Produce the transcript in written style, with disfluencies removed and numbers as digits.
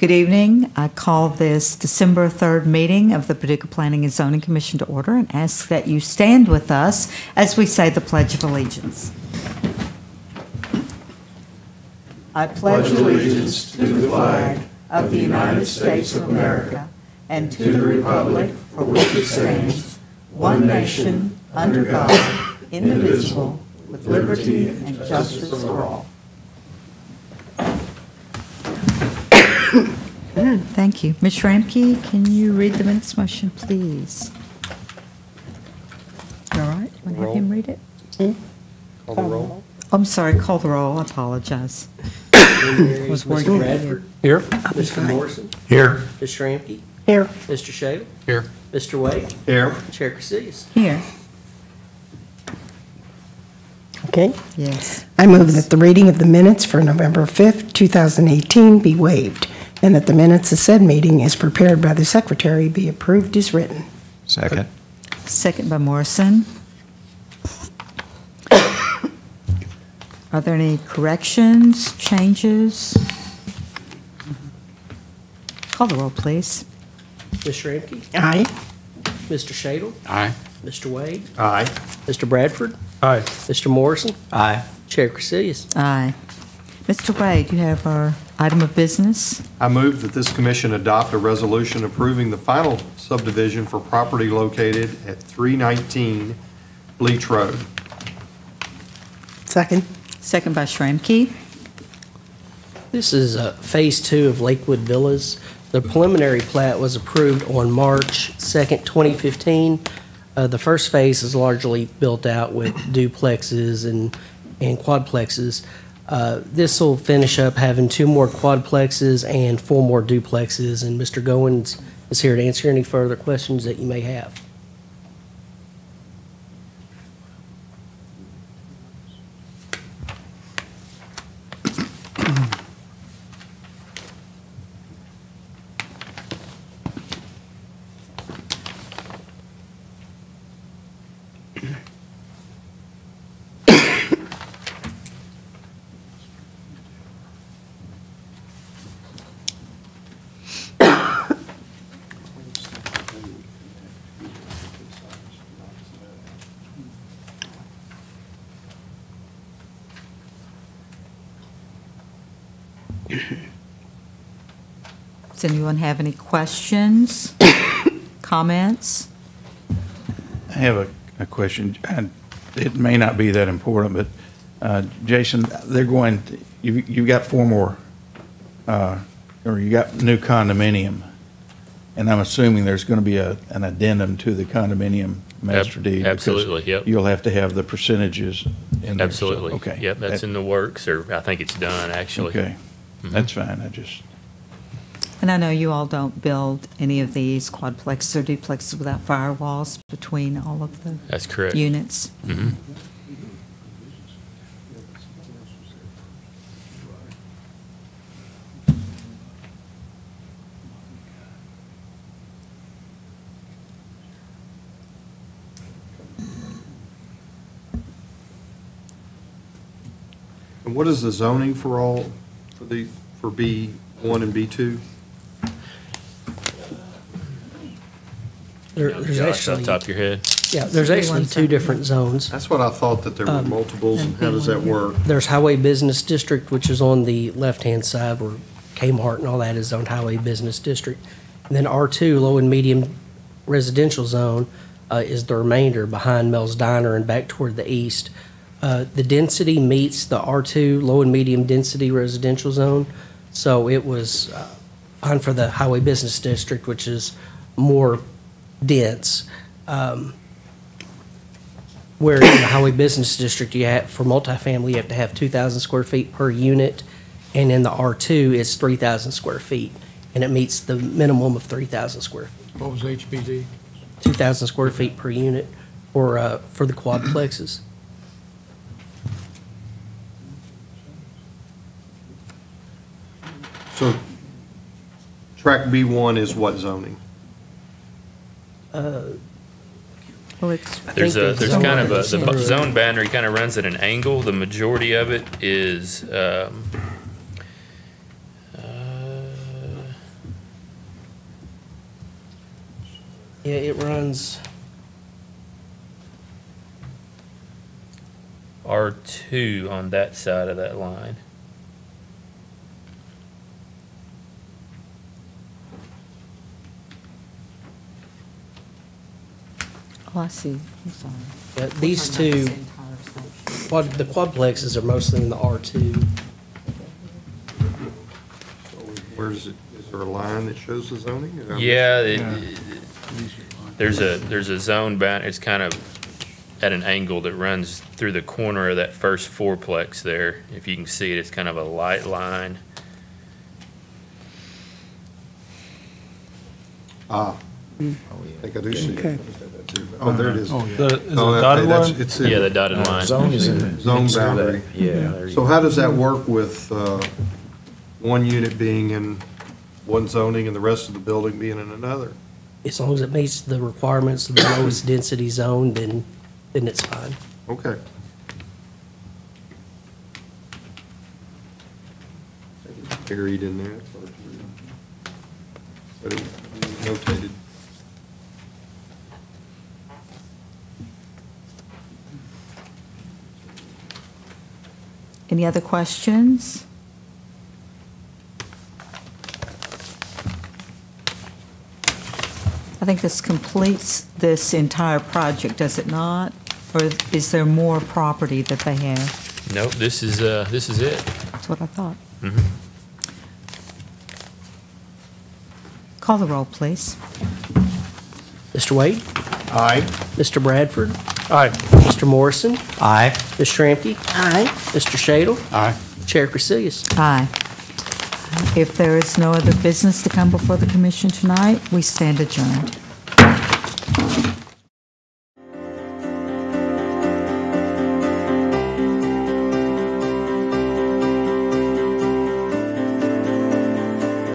Good evening. I call this December 3rd meeting of the Paducah Planning and Zoning Commission to order and ask that you stand with us as we say the Pledge of Allegiance. I pledge allegiance to the flag of the United States of America and to the republic for which it stands, one nation, under God, indivisible, with liberty and justice for all. Good, thank you. Ms. Schramke, can you read the minutes motion, please? All right, you want to have him read it? Call the roll. I'm sorry, call the roll. I apologize. Was worried Mr. about Bradford. Here. Mr. Morrison. Here. Ms. Schramke. Here. Mr. Shadle. Here. Mr. Wade. Here. Chair Casillas. Here. Okay. Yes. I move that the reading of the minutes for November 5th, 2018 be waived, and that the minutes of said meeting as prepared by the secretary be approved as written. Second. Second by Morrison. Are there any corrections, changes? Call the roll, please. Ms. Schramke. Aye. Mr. Shadle. Aye. Mr. Wade. Aye. Mr. Bradford. Aye. Mr. Morrison. Aye. Chair Casillas. Aye. Mr. Wade, you have our item of business. I move that this commission adopt a resolution approving the final subdivision for property located at 319 Bleach Road. Second. Second by Schramke. This is Phase 2 of Lakewood Villas. The preliminary plat was approved on March 2nd, 2015. The first phase is largely built out with duplexes and quadplexes. This will finish up having 2 more quadplexes and 4 more duplexes, and Mr. Goins is here to answer any further questions that you may have. Does anyone have any questions, comments? I have a question. It may not be that important, but Jason, they're going, you've got 4 more, or you got new condominium, and I'm assuming there's going to be an addendum to the condominium master deed. Absolutely, yep. You'll have to have the percentages in there. Absolutely. So, okay. Yep, that's in the works, or I think it's done, actually. Okay, that's fine. And I know you all don't build any of these quadplexes or duplexes without firewalls between all of the That's correct. units. Mm-hmm. And what is the zoning for B1 and B2? There's Josh, actually, off the top of your head. yeah, there's actually 2 different zones. That's what I thought, that there were multiples, and how does that work? There's Highway Business District, which is on the left-hand side where Kmart and all that is zoned Highway Business District. And then R2, Low and Medium Residential Zone, is the remainder behind Mel's Diner and back toward the east. The density meets the R2, Low and Medium Density Residential Zone. So it was on for the Highway Business District, which is more dense. Where in the Highway Business District, for multifamily, you have to have 2,000 square feet per unit, and in the R2, it's 3,000 square feet, and it meets the minimum of 3,000 square feet. What was HPD? 2,000 square feet per unit for the quadplexes. So track B1 is what zoning? Well, it's There's kind of the somewhere- zone boundary kind of runs at an angle. The majority of it is Yeah, it runs, R2 on that side of that line. Oh, I see. I'm sorry. these We're talking two, about this entire section. the quadplexes are mostly in the R2. Where's it, is there a line that shows the zoning? Or I'm- Yeah, there's a zone bound, it's kind of at an angle that runs through the corner of that first fourplex there. If you can see it, it's kind of a light line. Ah, I think I do see Okay. it. Oh, there it is. The, is Oh, it okay, dotted that's- line? It's in Yeah, the dotted line. Zone is in. Zone next to that. boundary. Yeah. there you So go. how does that work with one unit being in one zoning and the rest of the building being in another? As long as it meets the requirements of the lowest density zone, then it's fine. Okay. Buried in there. But it was notated. Any other questions? I think this completes this entire project, does it not? Or is there more property that they have? Nope, this is it. That's what I thought. Mhm. Call the roll, please. Mr. Wade? Aye. Mr. Bradford? Aye. Mr. Morrison? Aye. Ms. Shramky? Aye. Mr. Shadle? Aye. Chair Casillas? Aye. If there is no other business to come before the commission tonight, we stand adjourned.